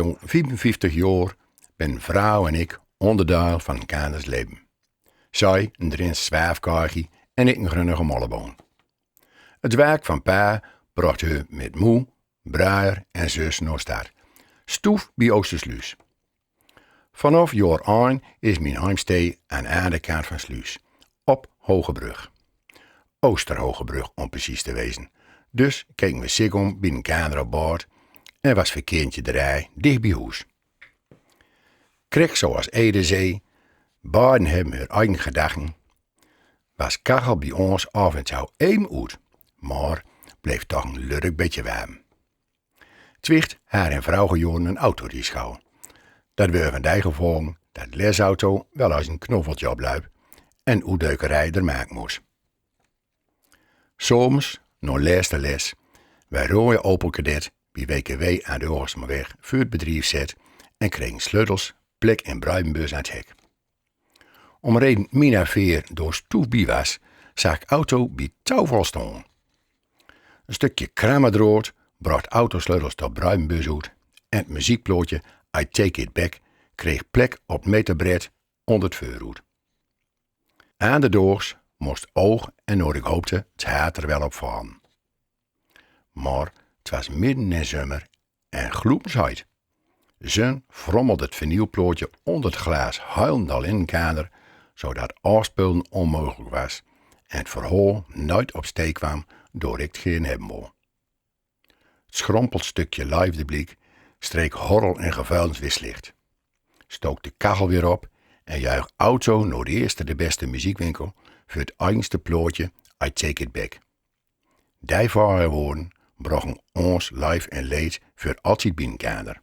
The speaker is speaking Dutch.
zo'n 55 jaar ben vrouw en ik onderdeel van een kaders leven. Zij een drins zwaafkaartje en ik een grunnige molleboon. Het werk van pa bracht hij met moe, bruier en zus naar stad. Stoef bij Oostersluis. Vanaf jaar 1 is mijn heimstee aan de andere kant van Sluis, op Hogebrug. Oosterhogebrug om precies te wezen. Dus keken we zich om bij een kader op boord en was verkeertje de rij dicht bij huis. Kreeg zoals Edezee, beiden hebben hun eigen gedachten, was kachel bij ons af en toe even uit, maar bleef toch een lurk beetje warm. Twicht haar en vrouw gejoren een autorijschouw. Dat we van die gevolgen dat lesauto wel als een knoffeltje opluip en oedeukerij er maken moest. Soms, nog les, wij rooien Opel Kadett bij WKW aan de Oostermaweg voor het bedrijf zet en kregen sleutels, plek en bruidenbus aan het hek. Om reden Mina Veer door stoef bij was, zag ik auto bij touwval staan. Een stukje kramadrood bracht autosleutels tot bruidenbus uit en het muziekplootje I Take It Back kreeg plek op meterbred onder het vuurhoed. Aan de doogs moest oog en noord ik hoopte het haat er wel op vallen. Maar het was midden in zomer en gloedensheid. Zon frommelde het vinylplootje onder het glas huilend al in een kader, zodat afspelen onmogelijk was en het verhoor nooit op steek kwam door ik het geen hebben wou. Het schrompeld stukje liefdeblik streek horrel en gevuilend wislicht. Stook de kachel weer op en juich auto naar de eerste de beste muziekwinkel voor het eigenste plootje I Take It Back. Die woorden brachten ons live en leed voor altijd binnenkader.